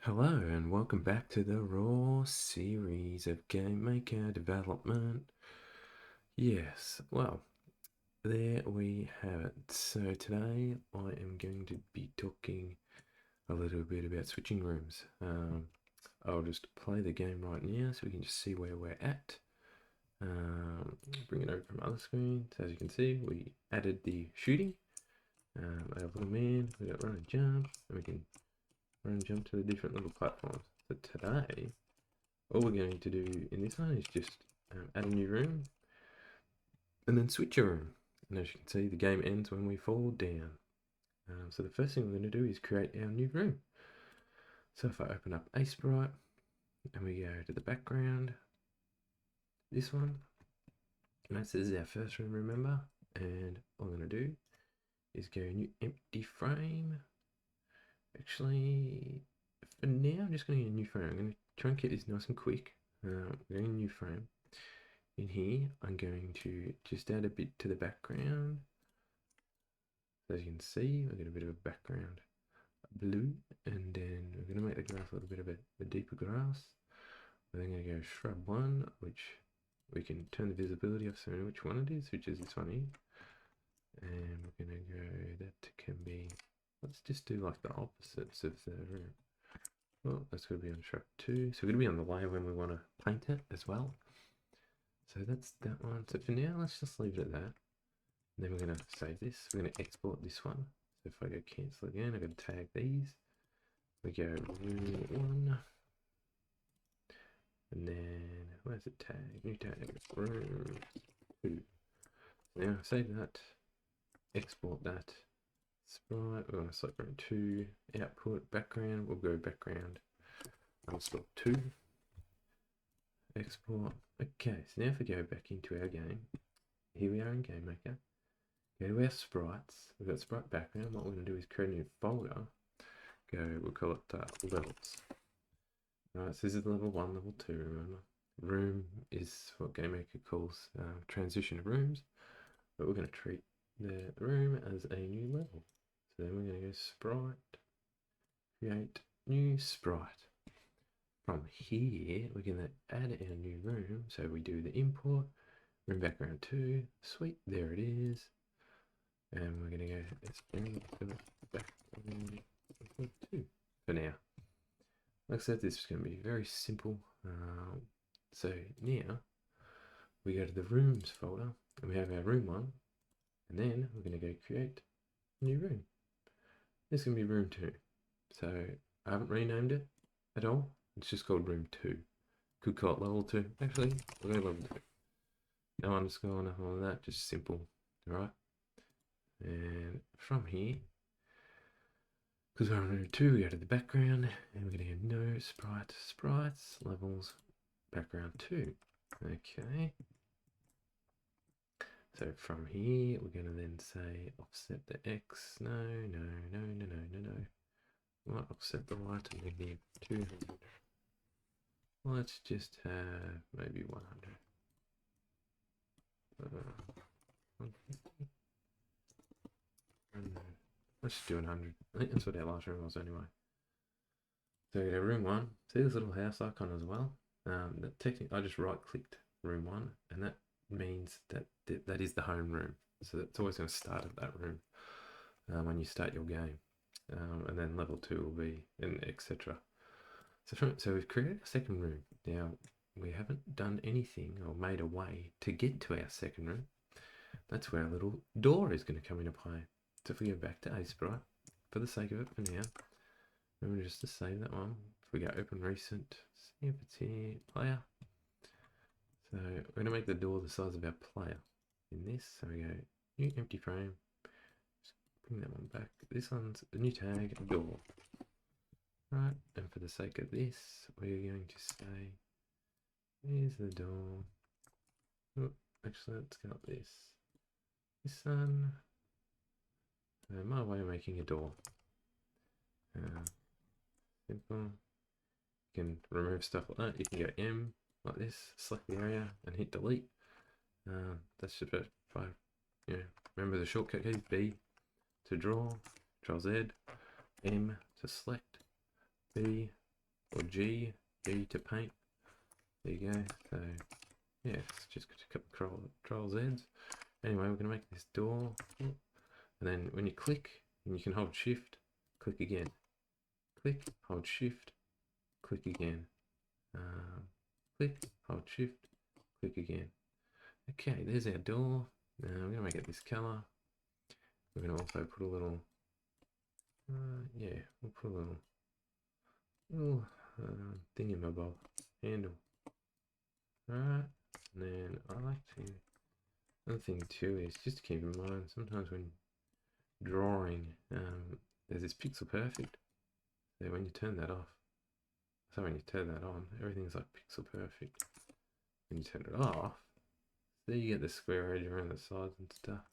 Hello and welcome back to the RAW series of GameMaker development. Yes, well, there we have it. So today I am going to be talking a little bit about switching rooms. I'll just play the game right now so we can just see where we're at. Bring it over from other screens. As you can see, we added the shooting. Our little man, we got run and jump, and we can run and jump to the different little platforms. So today, all we're going to do in this one is just add a new room and then switch a room. And as you can see, the game ends when we fall down. So the first thing we're going to do is create our new room. So if I open up a sprite and we go to the background, this one, and this is our first room, remember? And all I'm going to do is go new empty frame. Actually, for now, I'm just going to get a new frame. I'm going to try and keep this nice and quick. Going a new frame. In here, I'm going to just add a bit to the background. As you can see, we get a bit of a background blue, and then we're going to make the grass a little bit of a deeper grass. We're then going to go shrub 1, which we can turn the visibility off so we know which one it is, which is this one here. And we're going to go, that can be, let's just do like the opposites of the room. Well, that's going to be on shrub 2. So we're going to be on the layer when we want to paint it as well. So that's that one. So for now, let's just leave it at that. And then we're going to save this. We're going to export this one. So if I go cancel again, I'm going to tag these. We go room 1. And then, where's the tag? New tag, room 2. Now save that. Export that. Sprite, we're going to select room 2. Output, background, we'll go background underscore 2. Export. Okay, so now if we go back into our game, here we are in GameMaker. Go to our sprites. We've got sprite background. What we're going to do is create a new folder. We'll call it levels. Alright, so this is level 1, level 2, remember. Room is what GameMaker calls transition rooms, but we're going to treat the room as a new level. So then we're going to go sprite, create new sprite. From here, we're going to add our new room. So we do the import, room background 2, sweet, there it is. And we're going to go background 2 for now. Like I said, this is going to be very simple. So now we go to the rooms folder and we have our room 1, and then we're going to go create a new room. This is going to be room 2. So I haven't renamed it at all. It's just called room 2. Could call it level 2. Actually, we'll go level 2. No underscore, nothing like that. Just simple. Alright. And from here, because we're on room 2, we go to the background and we're going to go no sprites, levels, background 2. Okay. So from here, we're going to then say offset the X. No. What? Offset the Y to negative 200. Let's just have maybe 100. 150. Let's just do 100. I think that's what our last room was anyway. So we go room 1. See this little house icon as well? Technically, I just right-clicked room 1, and that means that is the home room. So it's always going to start at that room when you start your game. And then level 2 will be, and etc. So we've created a second room. Now, we haven't done anything or made a way to get to our second room. That's where a little door is going to come into play. So if we go back to A-Sprite, for the sake of it for now, remember just to save that one. If we go open recent, see if it's here, player. So we're going to make the door the size of our player in this. So we go new empty frame, just bring that one back. This one's a new tag, door. Right, and for the sake of this, we're going to say, here's the door. Oh, actually, let's go like this. This one, my way of making a door. Simple. You can remove stuff like that. You can go M like this, select the area, and hit delete. That's just about 5. Remember the shortcut keys: B to draw, Control Z, M to select, B or G to paint. There you go. So yeah, it's just a couple control Z's. Anyway, we're gonna make this door, and then when you click, and you can hold shift, click again, click, hold shift, click again, click, hold shift, click again. Okay, there's our door. We're gonna make it this color. We're gonna also put a little, yeah, we'll put a little thingamabob handle. Alright, and then I like to, another thing too is just to keep in mind, sometimes when drawing, there's this pixel perfect. So when you turn that off, so when you turn that on, everything's like pixel perfect. When you turn it off, there you get the square edge around the sides and stuff.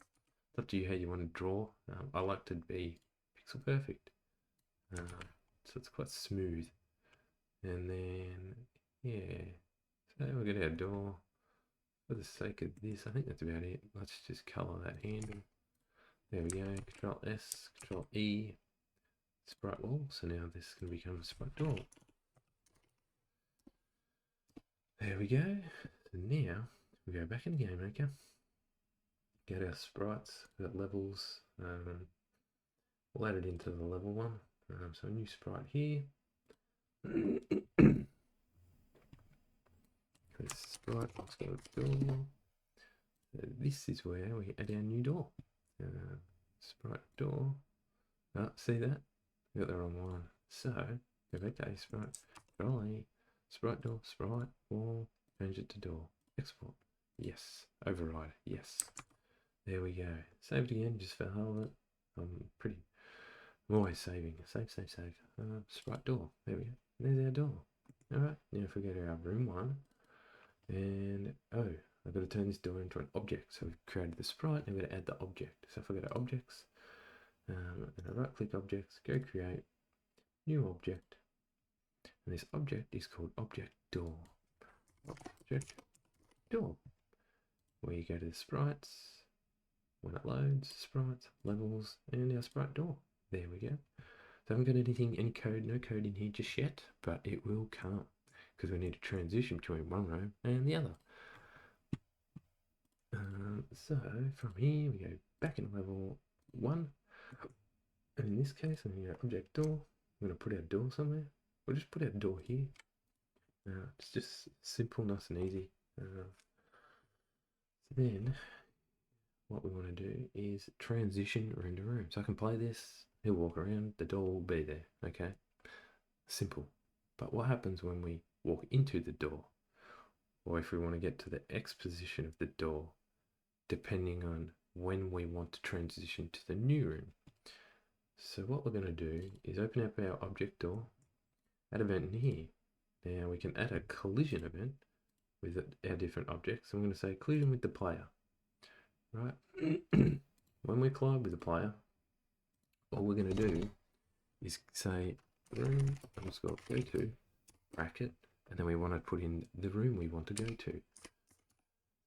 It's up to you how you want to draw. I like to be pixel perfect, so it's quite smooth. And then yeah, so we'll get our door. For the sake of this, I think that's about it. Let's just color that handle. There we go. Control S, Control E, sprite wall. So now this is going to become a sprite door. There we go. So now we go back in GameMaker. Get our sprites. We've got levels. We'll add it into the level one. So a new sprite here. Sprite, let's go with door. This is where we add our new door. Sprite door. Oh, see that? We got the wrong one. So go back to A sprite. Control A. Sprite door. Sprite wall. Change it to door. Export. Yes. Override. Yes. There we go. Save it again. Just for hell of it. I'm always saving. Save. Sprite door. There we go. There's our door. Alright. Now if we go to our room one. And oh, I've got to turn this door into an object. So we've created the sprite and we've got to add the object. So if I go to objects, and I right click objects, go create, new object. And this object is called object door. Object door. Where you go to the sprites, when it loads, sprites, levels, and our sprite door. There we go. So I haven't got anything, any code, no code in here just yet, but it will come. Because we need to transition between one row and the other. So from here we go back into level 1, and in this case I'm going to go object door. I'm going to put our door somewhere. We'll just put our door here. It's just simple, nice and easy. So then what we want to do is transition room to room. So I can play this, he'll walk around, the door will be there. Okay, simple. But what happens when we walk into the door, or if we want to get to the X position of the door, depending on when we want to transition to the new room? So what we're going to do is open up our object door, add event in here. Now we can add a collision event with our different objects. I'm going to say collision with the player, right? When we collide with the player, all we're going to do is say room underscore go to bracket, and then we want to put in the room we want to go to.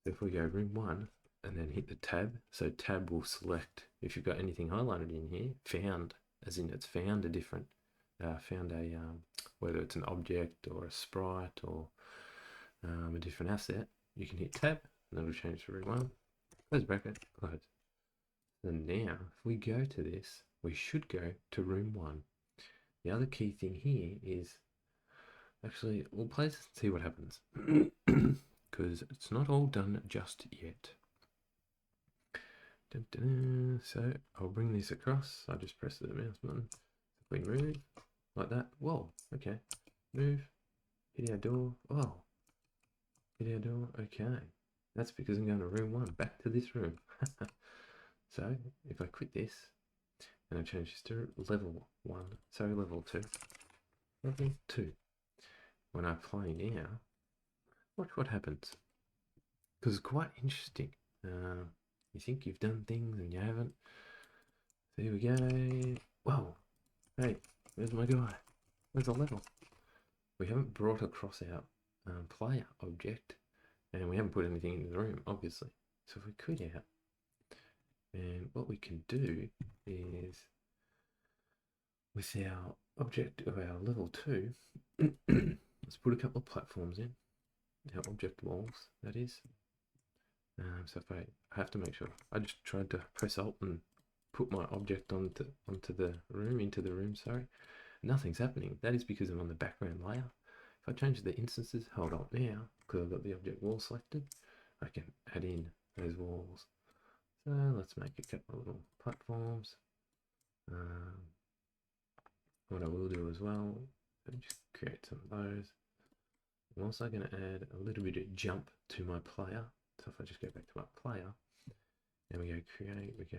So if we go room 1 and then hit the tab, so tab will select if you've got anything highlighted in here, found, as in it's found a different, whether it's an object or a sprite or a different asset, you can hit tab and that'll change to room 1, close bracket, close. And now if we go to this, we should go to room 1. The other key thing here is, actually, we'll play this and see what happens. Because it's not all done just yet. Dun, dun, dun. So I'll bring this across. I just press the mouse button. If we move like that. Whoa, okay. Move. Hit our door. Oh. Hit our door. Okay. That's because I'm going to room 1. Back to this room. So if I quit this and I change this to level 1. So level 2. Level 2. When I play now, watch what happens. Because it's quite interesting. You think you've done things and you haven't. So here we go. Whoa. Hey, where's my guy? Where's the level? We haven't brought across our player object, and we haven't put anything in the room, obviously. So if we quit out, and what we can do is, with our object of our level 2, let's put a couple of platforms in, our object walls, that is. So if I have to make sure, I just tried to press Alt and put my object onto the room, into the room, sorry. Nothing's happening. That is because I'm on the background layer. If I change the instances, hold Alt now, because I've got the object wall selected, I can add in those walls. So let's make a couple of little platforms. What I will do as well, just create some of those. I'm also going to add a little bit of jump to my player. So if I just go back to my player, and we go create, we go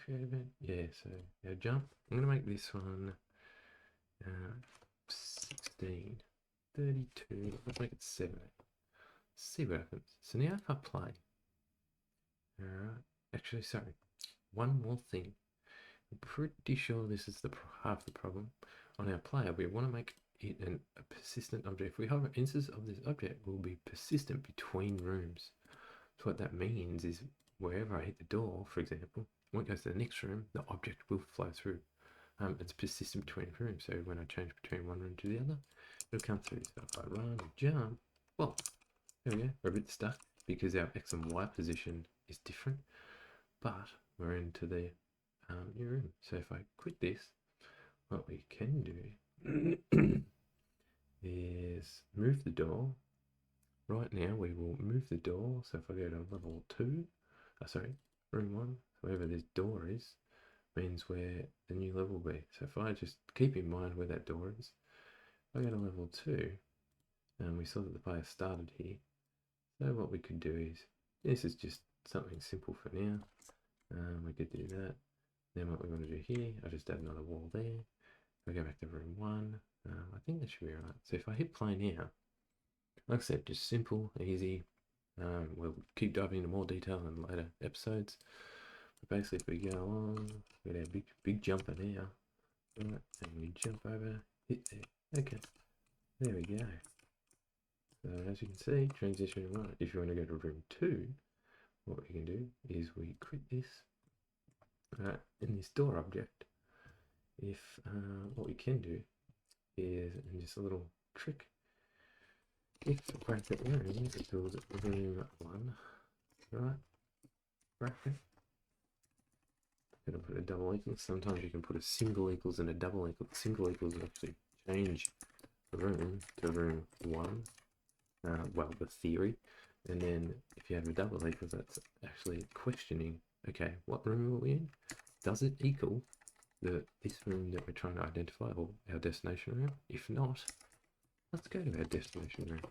create event. Yeah, so our jump. I'm going to make this one 16, 32. Let's make it 7. See what happens. So now if I play, alright. Actually, sorry. One more thing. I'm pretty sure this is the half the problem. On our player, we want to make it a persistent object. If we hover instances of this object, will be persistent between rooms. So what that means is wherever I hit the door, for example, when it goes to the next room, the object will flow through. It's persistent between rooms. So when I change between one room to the other, it'll come through. So if I run and jump, well, there we go. We're a bit stuck because our X and Y position is different, but we're into the new room. So if I quit this, what we can do is move the door. Right now we will move the door. So if I go to level 2, room 1, wherever this door is, means where the new level will be. So if I just keep in mind where that door is, if I go to level 2, and we saw that the player started here. So what we could do is, this is just something simple for now. We could do that. Then what we want to do here, I just add another wall there. If I go back to room 1, I think that should be right. So if I hit play now, like I said, just simple, easy. We'll keep diving into more detail in later episodes. But basically, if we go along, we get our big jumper now. Right, and we jump over, hit there. Okay, there we go. So as you can see, transition right. If you want to go to room 2, what we can do is we quit this in this door object. If what we can do is, and just a little trick, if bracket room equals room 1, right? Bracket. I'm going to put a double equals. Sometimes you can put a single equals and a double equals. Single equals will actually change the room to room 1. Well, the theory. And then if you have a double equals, that's actually questioning, okay, what room are we in? Does it equal this room that we're trying to identify, or our destination room? If not, let's go to our destination room.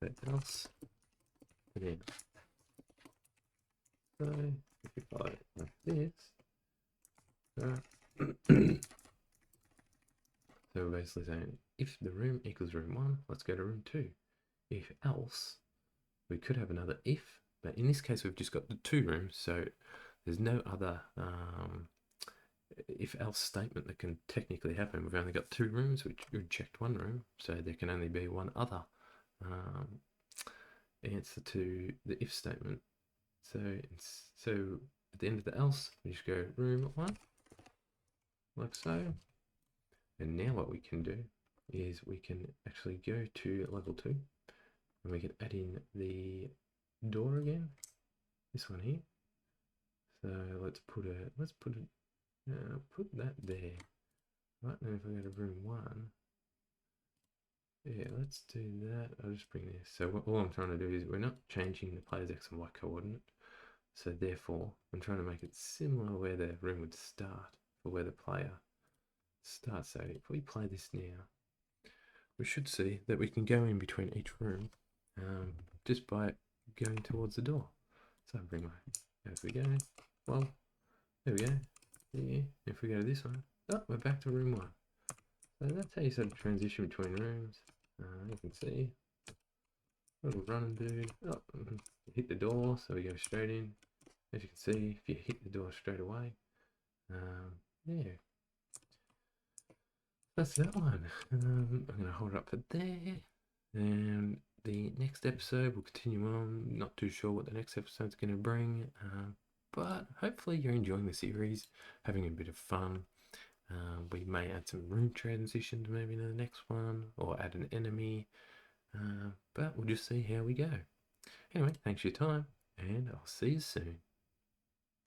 That else, and then, so if we follow it like this, so we're basically saying, if the room equals room 1, let's go to room 2. If else, we could have another if, but in this case we've just got the 2 rooms, so there's no other if else statement that can technically happen. We've only got 2 rooms, which we checked 1 room, so there can only be one other answer to the if statement. So at the end of the else, we just go room 1, like so. And now what we can do is we can actually go to level 2, and we can add in the door again, this one here. So let's put that there. Right, now if I go to room 1, yeah, let's do that. I'll just bring this. So all I'm trying to do is, we're not changing the player's X and Y coordinate. So therefore, I'm trying to make it similar where the room would start for where the player starts. So if we play this now, we should see that we can go in between each room just by going towards the door. So I'll bring my, as we go, well, there we go. Yeah, if we go to this one, oh, we're back to room 1. So that's how you sort of transition between rooms. You can see, little running dude, oh, hit the door, so we go straight in. As you can see, if you hit the door straight away, yeah. That's that one. I'm going to hold it up for there. And the next episode will continue on. Not too sure what the next episode's going to bring. But hopefully you're enjoying the series, having a bit of fun. We may add some room transitions maybe in the next one, or add an enemy, but we'll just see how we go. Anyway, thanks for your time, and I'll see you soon.